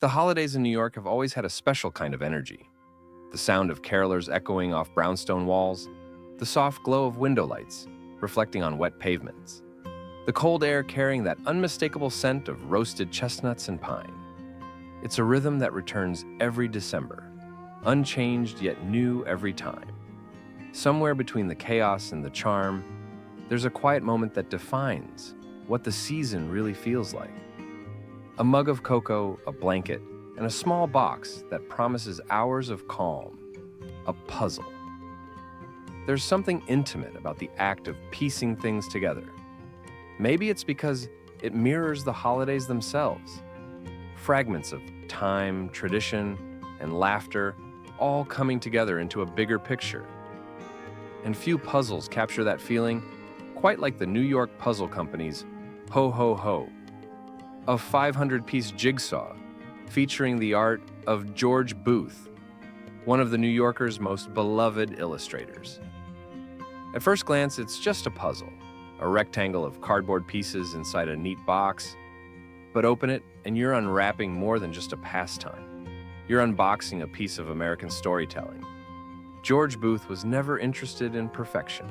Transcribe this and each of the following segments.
The holidays in New York have always had a special kind of energy. The sound of carolers echoing off brownstone walls, the soft glow of window lights reflecting on wet pavements, the cold air carrying that unmistakable scent of roasted chestnuts and pine. It's a rhythm that returns every December, unchanged yet new every time. Somewhere between the chaos and the charm, there's a quiet moment that defines what the season really feels like. A mug of cocoa, a blanket, and a small box that promises hours of calm. A puzzle. There's something intimate about the act of piecing things together. Maybe it's because it mirrors the holidays themselves. Fragments of time, tradition, and laughter all coming together into a bigger picture. And few puzzles capture that feeling quite like the New York Puzzle Company's Ho Ho Ho, a 500-piece jigsaw featuring the art of George Booth, one of the New Yorker's most beloved illustrators. At first glance, it's just a puzzle, a rectangle of cardboard pieces inside a neat box. But open it, and you're unwrapping more than just a pastime. You're unboxing a piece of American storytelling. George Booth was never interested in perfection.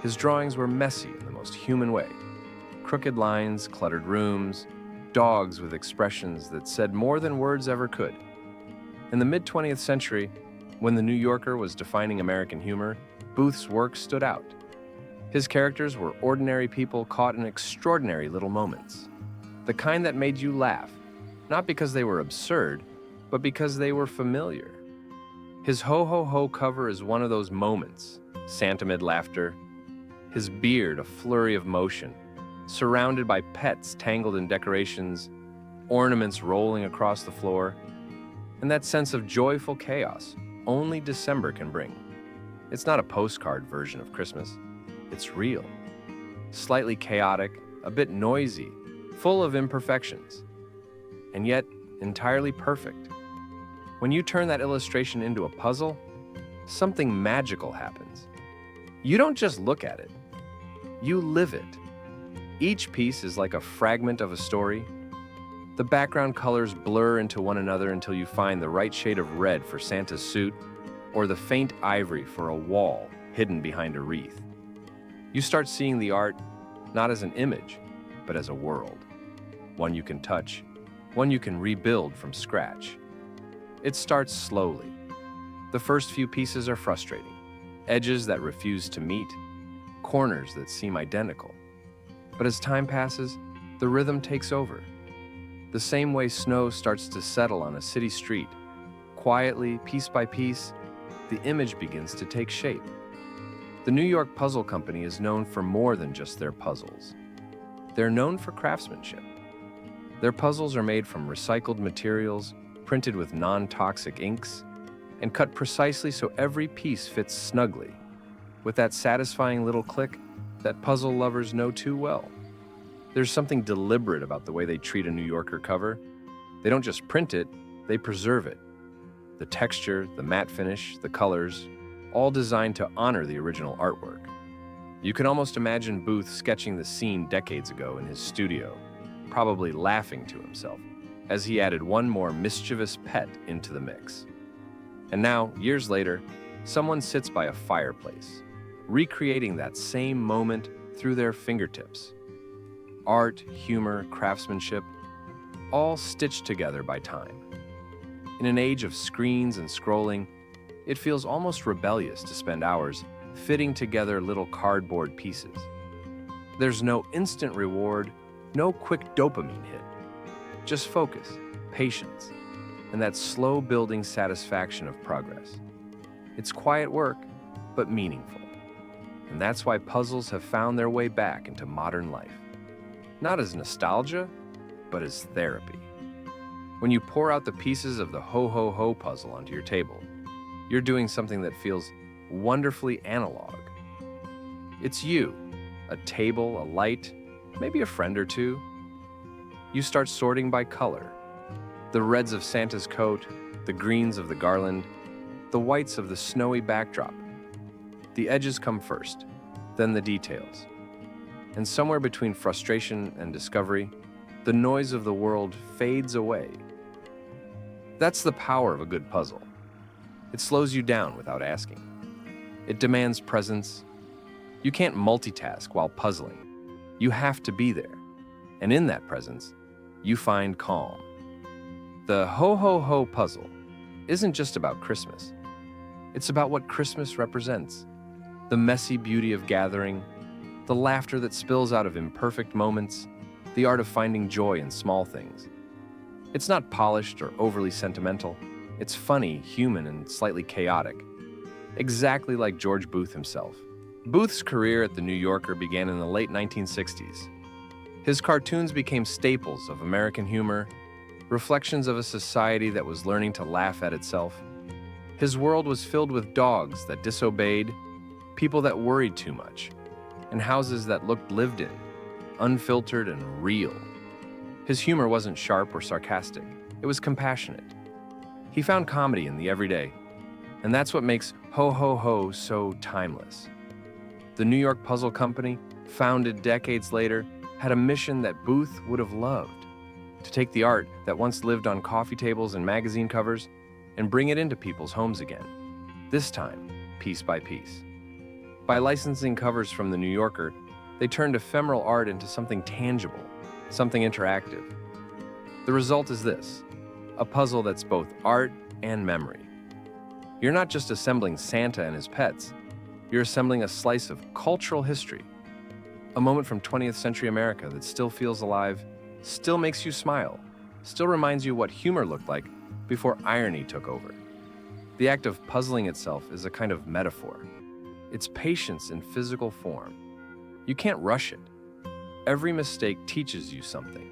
His drawings were messy in the most human way. Crooked lines, cluttered rooms, dogs with expressions that said more than words ever could. In the mid-20th century, when the New Yorker was defining American humor, Booth's work stood out. His characters were ordinary people caught in extraordinary little moments. The kind that made you laugh, not because they were absurd, but because they were familiar. His Ho Ho Ho cover is one of those moments, Santa mid laughter, his beard a flurry of motion, surrounded by pets tangled in decorations, ornaments rolling across the floor, and that sense of joyful chaos only December can bring. It's not a postcard version of Christmas. It's real. Slightly chaotic, a bit noisy, full of imperfections, and yet entirely perfect. When you turn that illustration into a puzzle, something magical happens. You don't just look at it, you live it. Each piece is like a fragment of a story. The background colors blur into one another until you find the right shade of red for Santa's suit or the faint ivory for a wall hidden behind a wreath. You start seeing the art not as an image, but as a world. One you can touch, one you can rebuild from scratch. It starts slowly. The first few pieces are frustrating. Edges that refuse to meet, corners that seem identical. But as time passes, the rhythm takes over. The same way snow starts to settle on a city street, quietly, piece by piece, the image begins to take shape. The New York Puzzle Company is known for more than just their puzzles. They're known for craftsmanship. Their puzzles are made from recycled materials, printed with non-toxic inks, and cut precisely so every piece fits snugly, with that satisfying little click that puzzle lovers know too well. There's something deliberate about the way they treat a New Yorker cover. They don't just print it, they preserve it. The texture, the matte finish, the colors, all designed to honor the original artwork. You can almost imagine Booth sketching the scene decades ago in his studio, probably laughing to himself as he added one more mischievous pet into the mix. And now, years later, someone sits by a fireplace, recreating that same moment through their fingertips. Art, humor, craftsmanship, all stitched together by time. In an age of screens and scrolling, it feels almost rebellious to spend hours fitting together little cardboard pieces. There's no instant reward, no quick dopamine hit. Just focus, patience, and that slow building satisfaction of progress. It's quiet work, but meaningful. And that's why puzzles have found their way back into modern life. Not as nostalgia, but as therapy. When you pour out the pieces of the Ho Ho Ho puzzle onto your table, you're doing something that feels wonderfully analog. It's you, a table, a light, maybe a friend or two. You start sorting by color. The reds of Santa's coat, the greens of the garland, the whites of the snowy backdrop. The edges come first, then the details. And somewhere between frustration and discovery, the noise of the world fades away. That's the power of a good puzzle. It slows you down without asking. It demands presence. You can't multitask while puzzling. You have to be there. And in that presence, you find calm. The ho-ho-ho puzzle isn't just about Christmas. It's about what Christmas represents. The messy beauty of gathering, the laughter that spills out of imperfect moments, the art of finding joy in small things. It's not polished or overly sentimental. It's funny, human, and slightly chaotic. Exactly like George Booth himself. Booth's career at The New Yorker began in the late 1960s. His cartoons became staples of American humor, reflections of a society that was learning to laugh at itself. His world was filled with dogs that disobeyed, people that worried too much, and houses that looked lived in, unfiltered and real. His humor wasn't sharp or sarcastic. It was compassionate. He found comedy in the everyday, and that's what makes Ho Ho Ho so timeless. The New York Puzzle Company, founded decades later, had a mission that Booth would have loved: to take the art that once lived on coffee tables and magazine covers and bring it into people's homes again, this time piece by piece. By licensing covers from The New Yorker, they turned ephemeral art into something tangible, something interactive. The result is this: a puzzle that's both art and memory. You're not just assembling Santa and his pets, you're assembling a slice of cultural history, a moment from 20th century America that still feels alive, still makes you smile, still reminds you what humor looked like before irony took over. The act of puzzling itself is a kind of metaphor. It's patience in physical form. You can't rush it. Every mistake teaches you something.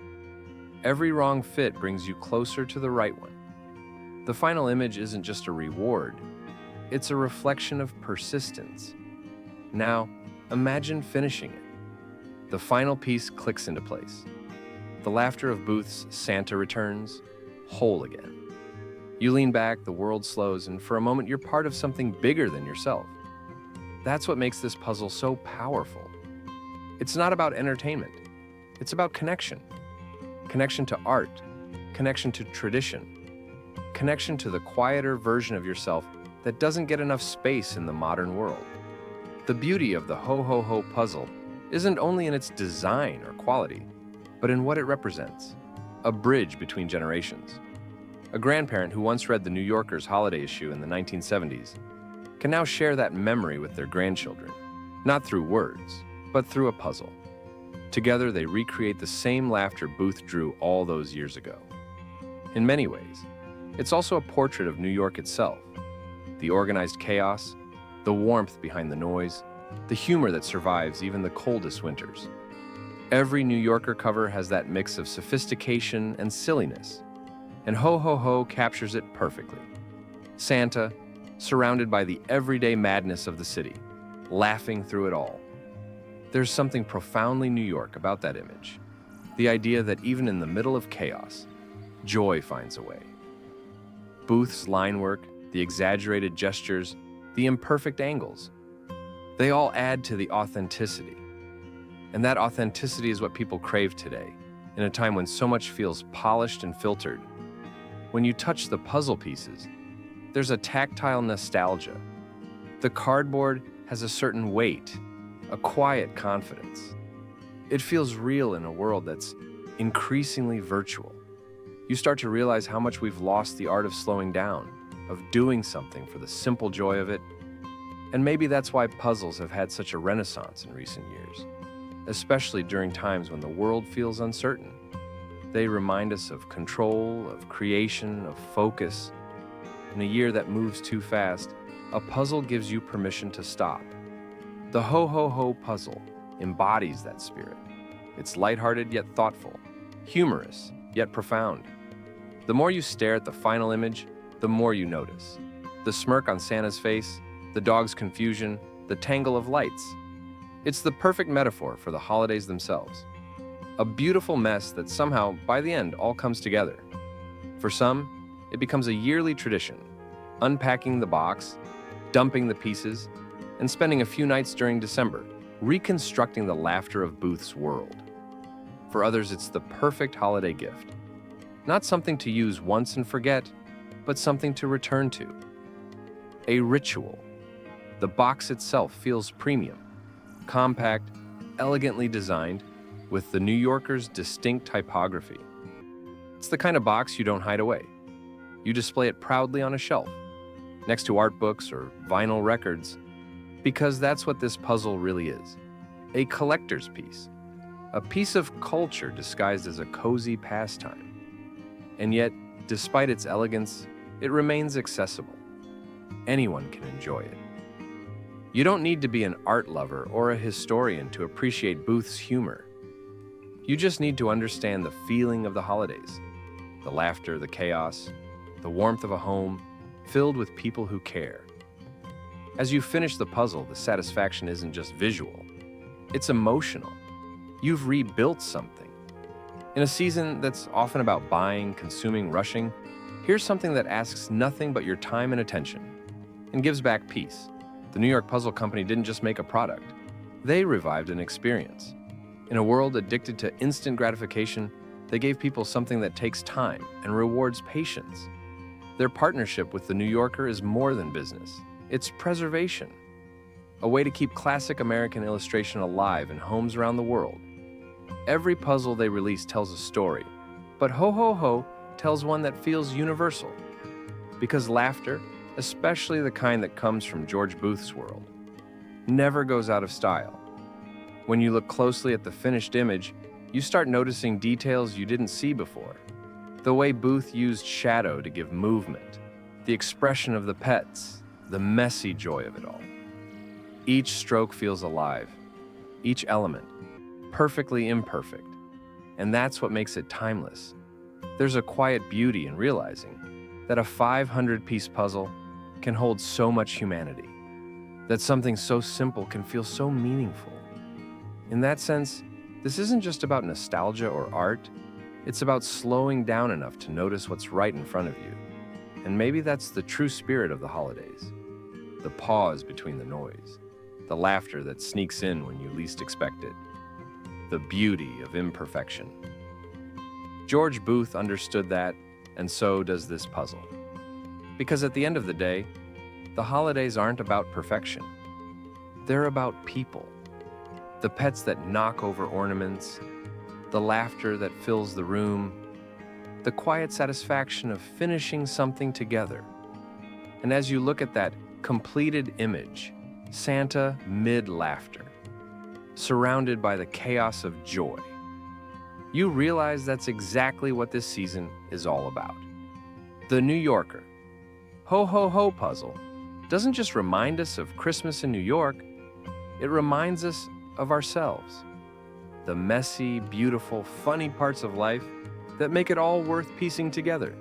Every wrong fit brings you closer to the right one. The final image isn't just a reward, it's a reflection of persistence. Now, imagine finishing it. The final piece clicks into place. The laughter of Booth's Santa returns, whole again. You lean back, the world slows, and for a moment you're part of something bigger than yourself. That's what makes this puzzle so powerful. It's not about entertainment. It's about connection. Connection to art, connection to tradition, connection to the quieter version of yourself that doesn't get enough space in the modern world. The beauty of the Ho Ho Ho puzzle isn't only in its design or quality, but in what it represents: a bridge between generations. A grandparent who once read The New Yorker's holiday issue in the 1970s can now share that memory with their grandchildren, not through words, but through a puzzle. Together, they recreate the same laughter Booth drew all those years ago. In many ways, it's also a portrait of New York itself: the organized chaos, the warmth behind the noise, the humor that survives even the coldest winters. Every New Yorker cover has that mix of sophistication and silliness, and Ho Ho Ho captures it perfectly. Santa, surrounded by the everyday madness of the city, laughing through it all. There's something profoundly New York about that image. The idea that even in the middle of chaos, joy finds a way. Booth's line work, the exaggerated gestures, the imperfect angles, they all add to the authenticity. And that authenticity is what people crave today, in a time when so much feels polished and filtered. When you touch the puzzle pieces, there's a tactile nostalgia. The cardboard has a certain weight, a quiet confidence. It feels real in a world that's increasingly virtual. You start to realize how much we've lost the art of slowing down, of doing something for the simple joy of it. And maybe that's why puzzles have had such a renaissance in recent years, especially during times when the world feels uncertain. They remind us of control, of creation, of focus. In a year that moves too fast, a puzzle gives you permission to stop. The Ho Ho Ho puzzle embodies that spirit. It's lighthearted yet thoughtful, humorous yet profound. The more you stare at the final image, the more you notice. The smirk on Santa's face, the dog's confusion, the tangle of lights. It's the perfect metaphor for the holidays themselves. A beautiful mess that somehow, by the end, all comes together. For some, it becomes a yearly tradition, unpacking the box, dumping the pieces, and spending a few nights during December reconstructing the laughter of Booth's world. For others, it's the perfect holiday gift. Not something to use once and forget, but something to return to. A ritual. The box itself feels premium, compact, elegantly designed, with the New Yorker's distinct typography. It's the kind of box you don't hide away. You display it proudly on a shelf, next to art books or vinyl records, because that's what this puzzle really is. A collector's piece. A piece of culture disguised as a cozy pastime. And yet, despite its elegance, it remains accessible. Anyone can enjoy it. You don't need to be an art lover or a historian to appreciate Booth's humor. You just need to understand the feeling of the holidays, the laughter, the chaos, the warmth of a home filled with people who care. As you finish the puzzle, the satisfaction isn't just visual, it's emotional. You've rebuilt something. In a season that's often about buying, consuming, rushing, here's something that asks nothing but your time and attention and gives back peace. The New York Puzzle Company didn't just make a product, they revived an experience. In a world addicted to instant gratification, they gave people something that takes time and rewards patience. Their partnership with The New Yorker is more than business. It's preservation, a way to keep classic American illustration alive in homes around the world. Every puzzle they release tells a story, but Ho Ho Ho tells one that feels universal. Because laughter, especially the kind that comes from George Booth's world, never goes out of style. When you look closely at the finished image, you start noticing details you didn't see before. The way Booth used shadow to give movement, the expression of the pets, the messy joy of it all. Each stroke feels alive, each element, perfectly imperfect, and that's what makes it timeless. There's a quiet beauty in realizing that a 500-piece puzzle can hold so much humanity, that something so simple can feel so meaningful. In that sense, this isn't just about nostalgia or art, it's about slowing down enough to notice what's right in front of you. And maybe that's the true spirit of the holidays. The pause between the noise, the laughter that sneaks in when you least expect it, the beauty of imperfection. George Booth understood that, and so does this puzzle. Because at the end of the day, the holidays aren't about perfection. They're about people. The pets that knock over ornaments, the laughter that fills the room, the quiet satisfaction of finishing something together. And as you look at that completed image, Santa mid-laughter, surrounded by the chaos of joy, you realize that's exactly what this season is all about. The New Yorker, Ho Ho Ho puzzle, doesn't just remind us of Christmas in New York, it reminds us of ourselves. The messy, beautiful, funny parts of life that make it all worth piecing together.